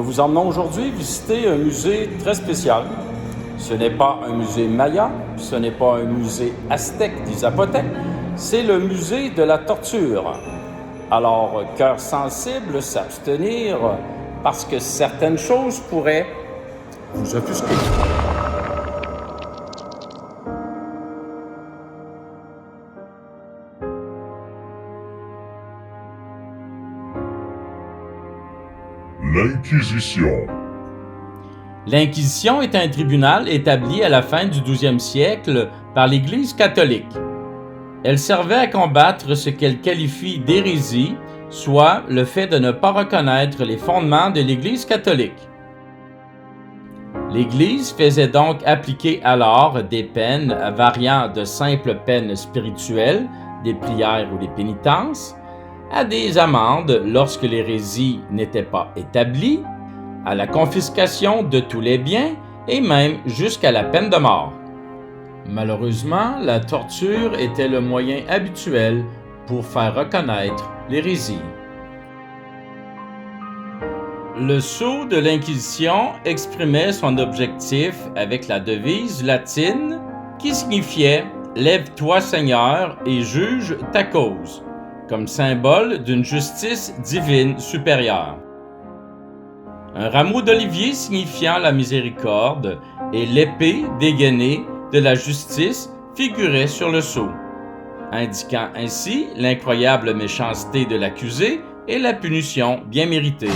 Nous vous emmenons aujourd'hui visiter un musée très spécial. Ce n'est pas un musée maya, ce n'est pas un musée aztèque des Zapotèques, c'est le musée de la torture. Alors, cœur sensible, s'abstenir, parce que certaines choses pourraient vous offusquer. L'Inquisition. L'Inquisition est un tribunal établi à la fin du XIIe siècle par l'Église catholique. Elle servait à combattre ce qu'elle qualifie d'hérésie, soit le fait de ne pas reconnaître les fondements de l'Église catholique. L'Église faisait donc appliquer alors des peines variant de simples peines spirituelles, des prières ou des pénitences, à des amendes lorsque l'hérésie n'était pas établie, à la confiscation de tous les biens et même jusqu'à la peine de mort. Malheureusement, la torture était le moyen habituel pour faire reconnaître l'hérésie. Le sceau de l'Inquisition exprimait son objectif avec la devise latine qui signifiait « Lève-toi Seigneur et juge ta cause », comme symbole d'une justice divine supérieure. Un rameau d'olivier signifiant la miséricorde et l'épée dégainée de la justice figurait sur le sceau, indiquant ainsi l'incroyable méchanceté de l'accusé et la punition bien méritée.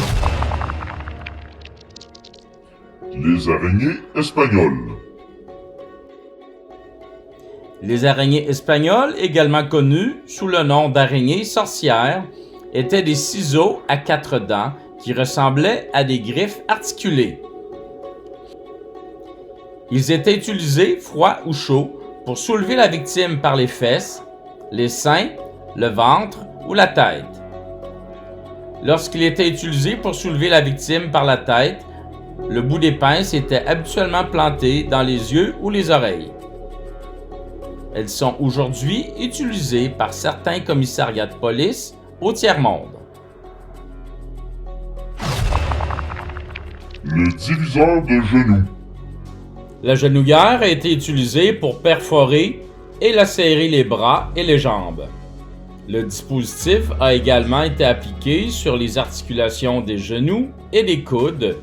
Les araignées espagnoles. Les araignées espagnoles, également connues sous le nom d'araignées sorcières, étaient des ciseaux à 4 dents qui ressemblaient à des griffes articulées. Ils étaient utilisés, froid ou chaud, pour soulever la victime par les fesses, les seins, le ventre ou la tête. Lorsqu'il était utilisé pour soulever la victime par la tête, le bout des pinces était habituellement planté dans les yeux ou les oreilles. Elles sont aujourd'hui utilisées par certains commissariats de police au tiers-monde. Le diviseur de genoux. La genouillère a été utilisée pour perforer et lacérer les bras et les jambes. Le dispositif a également été appliqué sur les articulations des genoux et des coudes,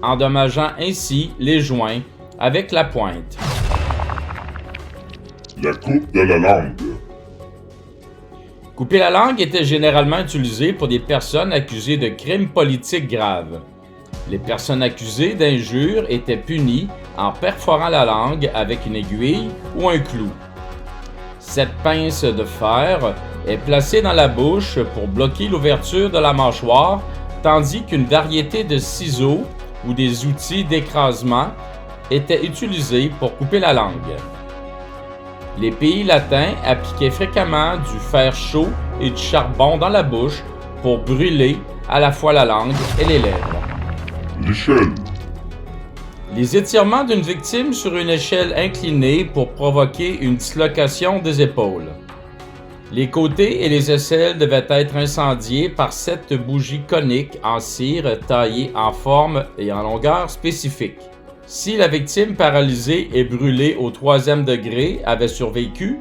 endommageant ainsi les joints avec la pointe. La coupe de la langue. Couper la langue était généralement utilisé pour des personnes accusées de crimes politiques graves. Les personnes accusées d'injures étaient punies en perforant la langue avec une aiguille ou un clou. Cette pince de fer est placée dans la bouche pour bloquer l'ouverture de la mâchoire, tandis qu'une variété de ciseaux ou des outils d'écrasement étaient utilisés pour couper la langue. Les pays latins appliquaient fréquemment du fer chaud et du charbon dans la bouche pour brûler à la fois la langue et les lèvres. L'échelle. Les étirements d'une victime sur une échelle inclinée pour provoquer une dislocation des épaules. Les côtés et les aisselles devaient être incendiés par 7 bougies coniques en cire taillées en forme et en longueur spécifiques. Si la victime paralysée et brûlée au 3e degré avait survécu,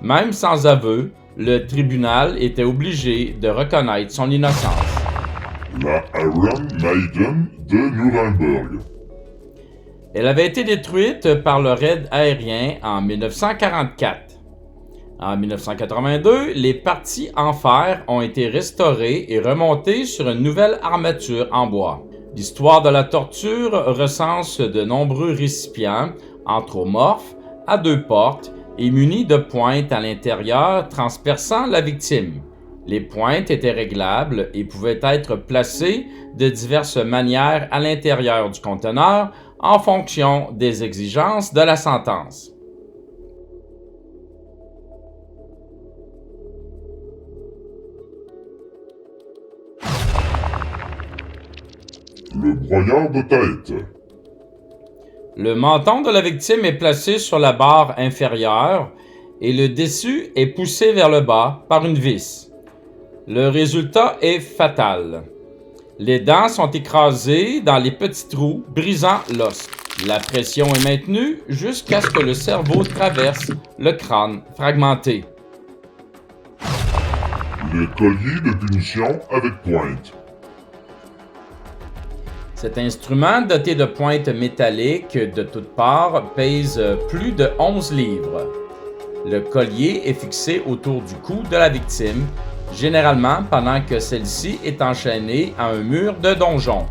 même sans aveu, le tribunal était obligé de reconnaître son innocence. La Iron Maiden de Nuremberg. Elle avait été détruite par le raid aérien en 1944. En 1982, les parties en fer ont été restaurées et remontées sur une nouvelle armature en bois. L'histoire de la torture recense de nombreux récipients anthropomorphes à 2 portes et munis de pointes à l'intérieur transperçant la victime. Les pointes étaient réglables et pouvaient être placées de diverses manières à l'intérieur du conteneur en fonction des exigences de la sentence. Le broyeur de tête. Le menton de la victime est placé sur la barre inférieure et le dessus est poussé vers le bas par une vis. Le résultat est fatal. Les dents sont écrasées dans les petits trous, brisant l'os. La pression est maintenue jusqu'à ce que le cerveau traverse le crâne fragmenté. Le collier de punition avec pointe. Cet instrument, doté de pointes métalliques de toutes parts, pèse plus de 11 livres. Le collier est fixé autour du cou de la victime, généralement pendant que celle-ci est enchaînée à un mur de donjon.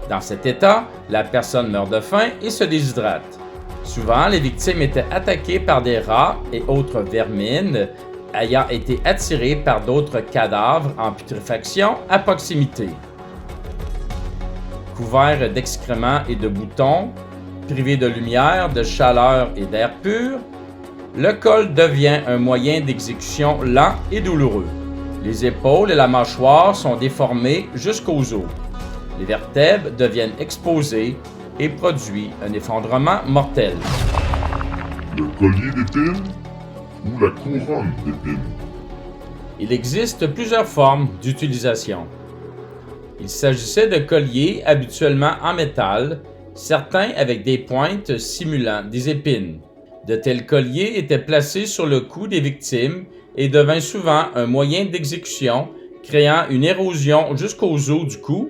Dans cet état, la personne meurt de faim et se déshydrate. Souvent, les victimes étaient attaquées par des rats et autres vermines, ayant été attirées par d'autres cadavres en putréfaction à proximité. Couverts d'excréments et de boutons, privés de lumière, de chaleur et d'air pur, le col devient un moyen d'exécution lent et douloureux. Les épaules et la mâchoire sont déformées jusqu'aux os. Les vertèbres deviennent exposées et produisent un effondrement mortel. Le collier d'épines ou la couronne d'épines. Il existe plusieurs formes d'utilisation. Il s'agissait de colliers habituellement en métal, certains avec des pointes simulant des épines. De tels colliers étaient placés sur le cou des victimes et devinrent souvent un moyen d'exécution, créant une érosion jusqu'aux os du cou,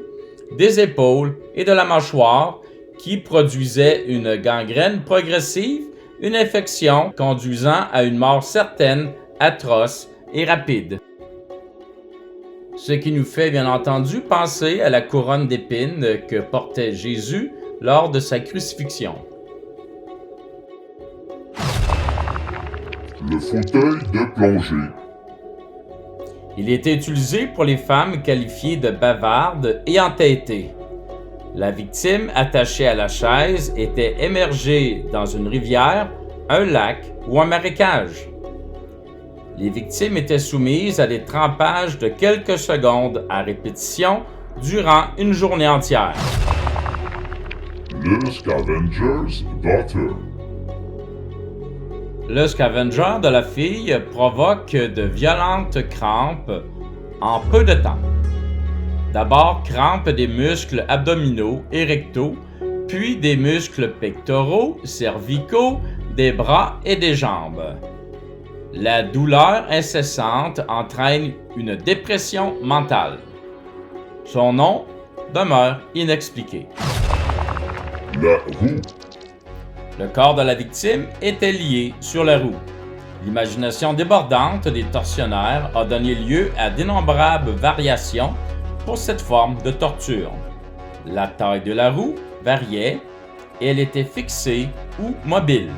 des épaules et de la mâchoire qui produisait une gangrène progressive, une infection conduisant à une mort certaine, atroce et rapide. Ce qui nous fait bien entendu penser à la couronne d'épines que portait Jésus lors de sa crucifixion. Le fauteuil de plongée. Il était utilisé pour les femmes qualifiées de bavardes et entêtées. La victime attachée à la chaise était émergée dans une rivière, un lac ou un marécage. Les victimes étaient soumises à des trempages de quelques secondes à répétition durant une journée entière. Le Scavenger's Daughter. Le scavenger de la fille provoque de violentes crampes en peu de temps. D'abord, crampes des muscles abdominaux et rectaux, puis des muscles pectoraux, cervicaux, des bras et des jambes. La douleur incessante entraîne une dépression mentale. Son nom demeure inexpliqué. La roue. Le corps de la victime était lié sur la roue. L'imagination débordante des tortionnaires a donné lieu à d'innombrables variations pour cette forme de torture. La taille de la roue variait et elle était fixée ou mobile.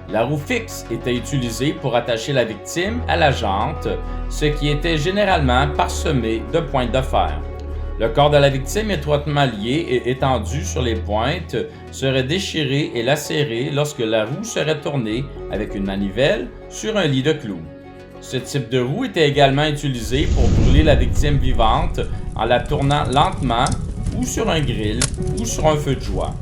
La roue fixe était utilisée pour attacher la victime à la jante, ce qui était généralement parsemé de pointes de fer. Le corps de la victime étroitement lié et étendu sur les pointes serait déchiré et lacéré lorsque la roue serait tournée avec une manivelle sur un lit de clous. Ce type de roue était également utilisé pour brûler la victime vivante en la tournant lentement ou sur un grill ou sur un feu de joie.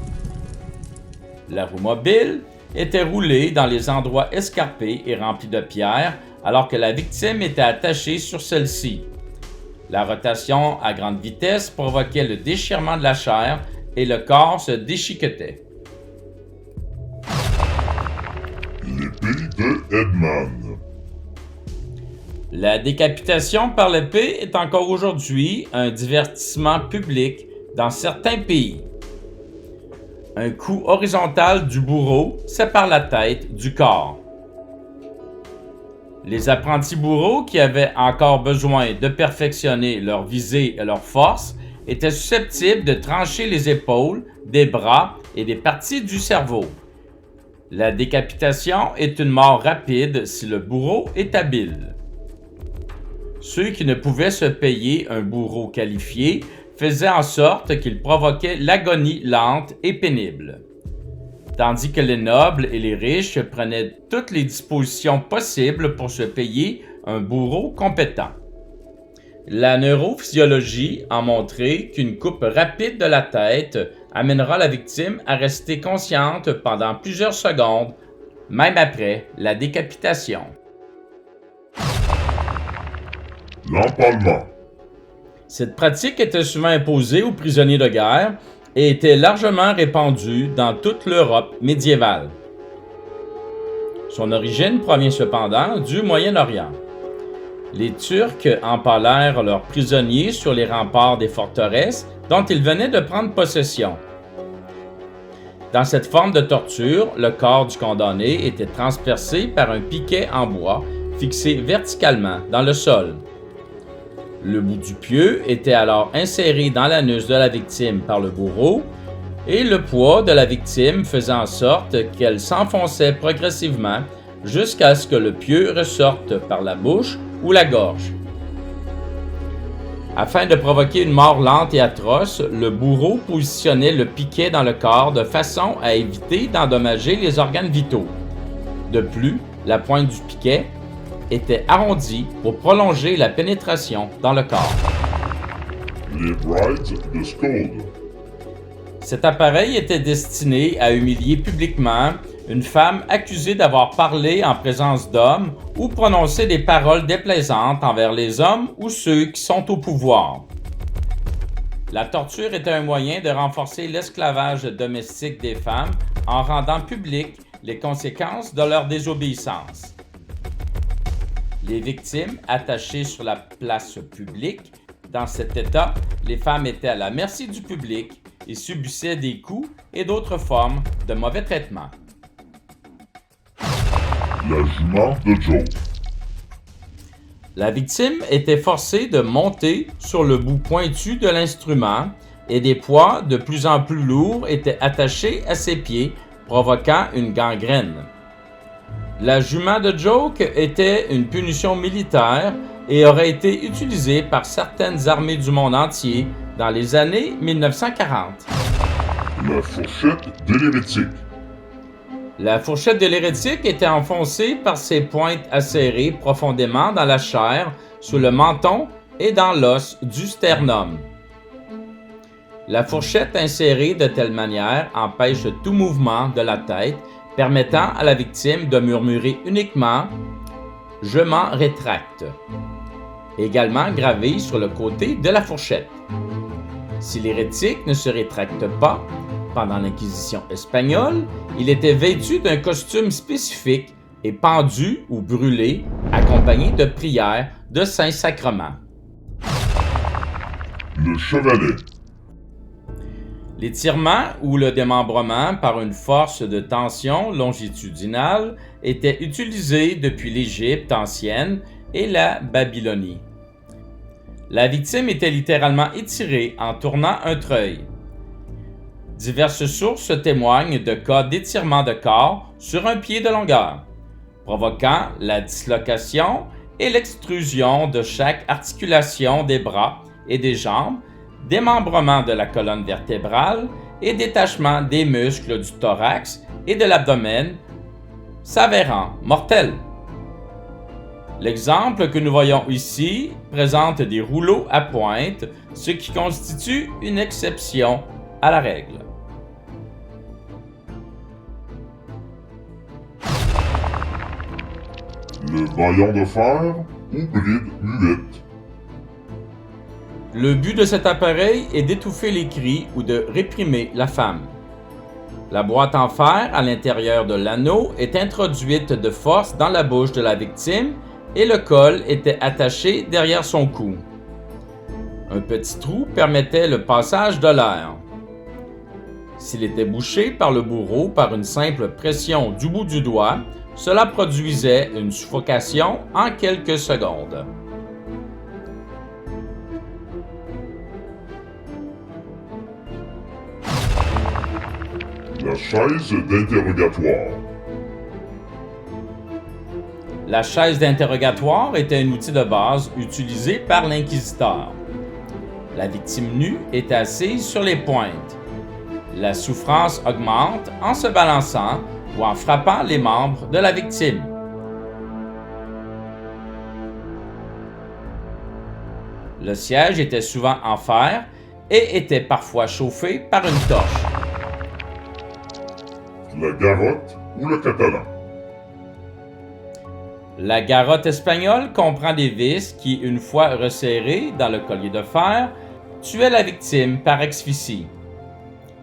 La roue mobile était roulée dans les endroits escarpés et remplis de pierres alors que la victime était attachée sur celle-ci. La rotation à grande vitesse provoquait le déchirement de la chair et le corps se déchiquetait. L'épée de Edman. La décapitation par l'épée est encore aujourd'hui un divertissement public dans certains pays. Un coup horizontal du bourreau sépare la tête du corps. Les apprentis bourreaux qui avaient encore besoin de perfectionner leur visée et leur force étaient susceptibles de trancher les épaules, des bras et des parties du cerveau. La décapitation est une mort rapide si le bourreau est habile. Ceux qui ne pouvaient se payer un bourreau qualifié faisaient en sorte qu'il provoquait l'agonie lente et pénible, tandis que les nobles et les riches prenaient toutes les dispositions possibles pour se payer un bourreau compétent. La neurophysiologie a montré qu'une coupe rapide de la tête amènera la victime à rester consciente pendant plusieurs secondes, même après la décapitation. L'empalement. Cette pratique était souvent imposée aux prisonniers de guerre et était largement répandue dans toute l'Europe médiévale. Son origine provient cependant du Moyen-Orient. Les Turcs empalèrent leurs prisonniers sur les remparts des forteresses dont ils venaient de prendre possession. Dans cette forme de torture, le corps du condamné était transpercé par un piquet en bois fixé verticalement dans le sol. Le bout du pieu était alors inséré dans l'anus de la victime par le bourreau et le poids de la victime faisait en sorte qu'elle s'enfonçait progressivement jusqu'à ce que le pieu ressorte par la bouche ou la gorge. Afin de provoquer une mort lente et atroce, le bourreau positionnait le piquet dans le corps de façon à éviter d'endommager les organes vitaux. De plus, la pointe du piquet était arrondie pour prolonger la pénétration dans le corps. Les brides de Scold. Cet appareil était destiné à humilier publiquement une femme accusée d'avoir parlé en présence d'hommes ou prononcé des paroles déplaisantes envers les hommes ou ceux qui sont au pouvoir. La torture était un moyen de renforcer l'esclavage domestique des femmes en rendant publiques les conséquences de leur désobéissance. Les victimes attachées sur la place publique, dans cet état, les femmes étaient à la merci du public et subissaient des coups et d'autres formes de mauvais traitements. La jument de Joe. La victime était forcée de monter sur le bout pointu de l'instrument et des poids de plus en plus lourds étaient attachés à ses pieds, provoquant une gangrène. La jument de Joke était une punition militaire et aurait été utilisée par certaines armées du monde entier dans les années 1940. La fourchette de l'hérétique. La fourchette de l'hérétique était enfoncée par ses pointes acérées profondément dans la chair, sous le menton et dans l'os du sternum. La fourchette insérée de telle manière empêche tout mouvement de la tête, permettant à la victime de murmurer uniquement « Je m'en rétracte », également gravé sur le côté de la fourchette. Si l'hérétique ne se rétracte pas, pendant l'Inquisition espagnole, il était vêtu d'un costume spécifique et pendu ou brûlé, accompagné de prières de Saint-Sacrement. Le chevalet. L'étirement ou le démembrement par une force de tension longitudinale était utilisé depuis l'Égypte ancienne et la Babylonie. La victime était littéralement étirée en tournant un treuil. Diverses sources témoignent de cas d'étirement de corps sur un pied de longueur, provoquant la dislocation et l'extrusion de chaque articulation des bras et des jambes, démembrement de la colonne vertébrale et détachement des muscles du thorax et de l'abdomen, s'avérant mortel. L'exemple que nous voyons ici présente des rouleaux à pointe, ce qui constitue une exception à la règle. Le baillon de fer ou bride muette. Le but de cet appareil est d'étouffer les cris ou de réprimer la femme. La boîte en fer à l'intérieur de l'anneau est introduite de force dans la bouche de la victime et le col était attaché derrière son cou. Un petit trou permettait le passage de l'air. S'il était bouché par le bourreau par une simple pression du bout du doigt, cela produisait une suffocation en quelques secondes. La chaise d'interrogatoire. La chaise d'interrogatoire était un outil de base utilisé par l'inquisiteur. La victime nue était assise sur les pointes. La souffrance augmente en se balançant ou en frappant les membres de la victime. Le siège était souvent en fer et était parfois chauffé par une torche. La garrotte ou le catalan. La garrotte espagnole comprend des vis qui, une fois resserrées dans le collier de fer, tuaient la victime par asphyxie.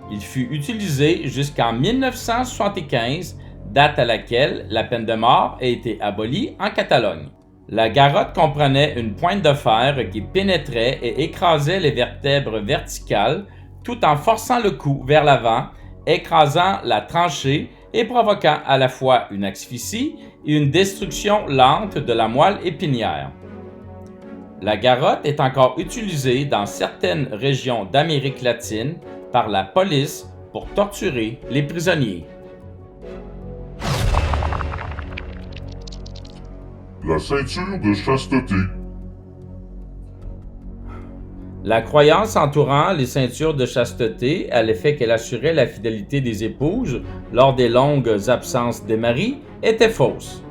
Il fut utilisé jusqu'en 1975, date à laquelle la peine de mort a été abolie en Catalogne. La garrotte comprenait une pointe de fer qui pénétrait et écrasait les vertèbres verticales tout en forçant le cou vers l'avant, écrasant la tranchée et provoquant à la fois une asphyxie et une destruction lente de la moelle épinière. La garrotte est encore utilisée dans certaines régions d'Amérique latine par la police pour torturer les prisonniers. La ceinture de chasteté. La croyance entourant les ceintures de chasteté à l'effet qu'elle assurait la fidélité des épouses lors des longues absences des maris était fausse.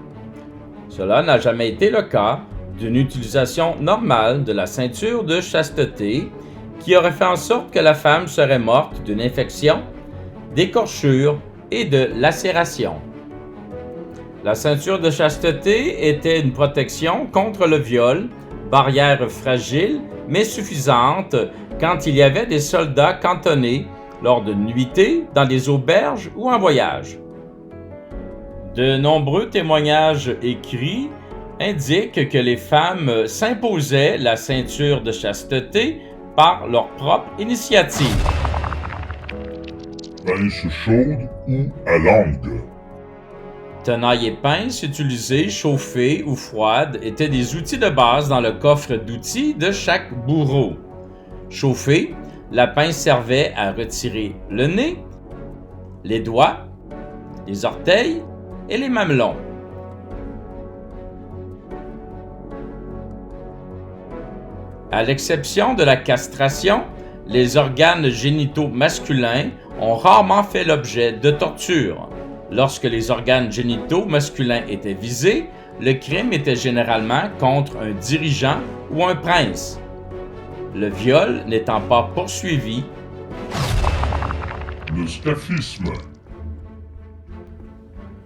Cela n'a jamais été le cas d'une utilisation normale de la ceinture de chasteté qui aurait fait en sorte que la femme serait morte d'une infection, d'écorchure et de lacération. La ceinture de chasteté était une protection contre le viol, barrière fragile mais suffisante quand il y avait des soldats cantonnés lors de nuitées dans des auberges ou en voyage. De nombreux témoignages écrits indiquent que les femmes s'imposaient la ceinture de chasteté par leur propre initiative. Pince chaude ou à langue. Tenaille et pince utilisées, chauffées ou froides étaient des outils de base dans le coffre d'outils de chaque bourreau. Chauffée, la pince servait à retirer le nez, les doigts, les orteils et les mamelons. À l'exception de la castration, les organes génitaux masculins ont rarement fait l'objet de torture. Lorsque les organes génitaux masculins étaient visés, le crime était généralement contre un dirigeant ou un prince. Le viol n'étant pas poursuivi. Le scaphisme.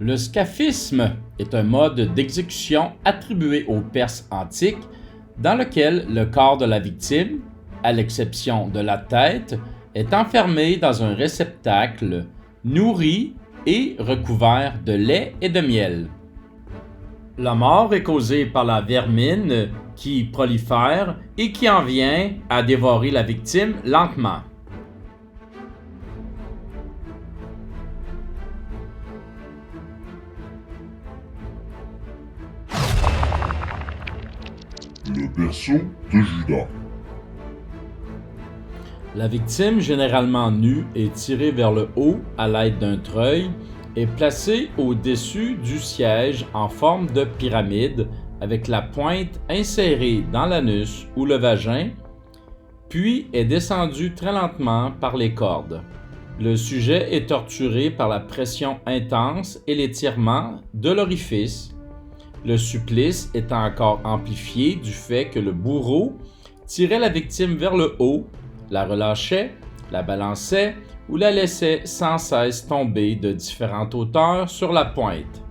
Le scaphisme est un mode d'exécution attribué aux Perses antiques dans lequel le corps de la victime, à l'exception de la tête, est enfermé dans un réceptacle, nourri et recouvert de lait et de miel. La mort est causée par la vermine qui prolifère et qui en vient à dévorer la victime lentement. Le berceau de Judas. La victime, généralement nue et tirée vers le haut à l'aide d'un treuil, est placée au-dessus du siège en forme de pyramide avec la pointe insérée dans l'anus ou le vagin, puis est descendue très lentement par les cordes. Le sujet est torturé par la pression intense et l'étirement de l'orifice, le supplice étant encore amplifié du fait que le bourreau tirait la victime vers le haut, la relâchait, la balançait ou la laissait sans cesse tomber de différentes hauteurs sur la pointe.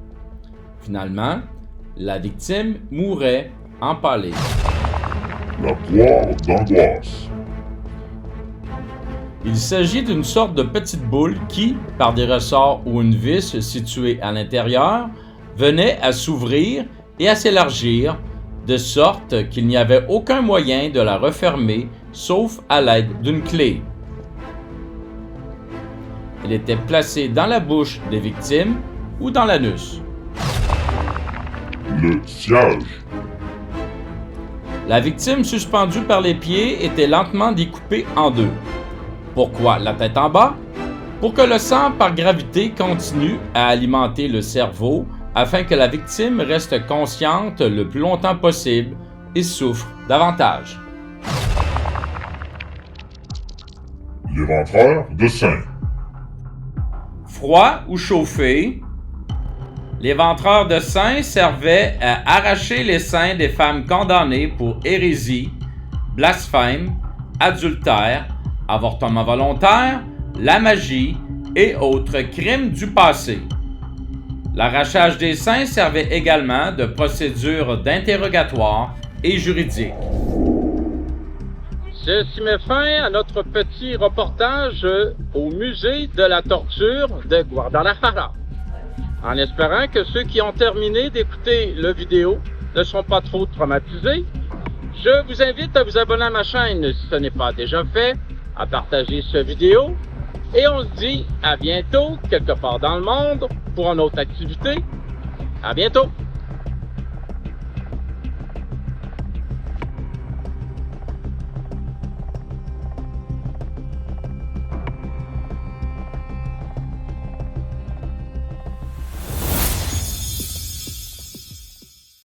Finalement, la victime mourait empalée. La poire d'angoisse. Il s'agit d'une sorte de petite boule qui, par des ressorts ou une vis située à l'intérieur, venait à s'ouvrir et à s'élargir, de sorte qu'il n'y avait aucun moyen de la refermer sauf à l'aide d'une clé. Elle était placée dans la bouche des victimes ou dans l'anus. Le sciage. La victime suspendue par les pieds était lentement découpée en deux. Pourquoi la tête en bas? Pour que le sang par gravité continue à alimenter le cerveau afin que la victime reste consciente le plus longtemps possible et souffre davantage. L'éventreur de seins. Froid ou chauffé, l'éventreur de seins servait à arracher les seins des femmes condamnées pour hérésie, blasphème, adultère, avortement volontaire, la magie et autres crimes du passé. L'arrachage des seins servait également de procédure d'interrogatoire et juridique. Ceci met fin à notre petit reportage au musée de la torture de Guadalajara. En espérant que ceux qui ont terminé d'écouter la vidéo ne sont pas trop traumatisés, je vous invite à vous abonner à ma chaîne si ce n'est pas déjà fait, à partager cette vidéo, et on se dit à bientôt quelque part dans le monde pour une autre activité. À bientôt!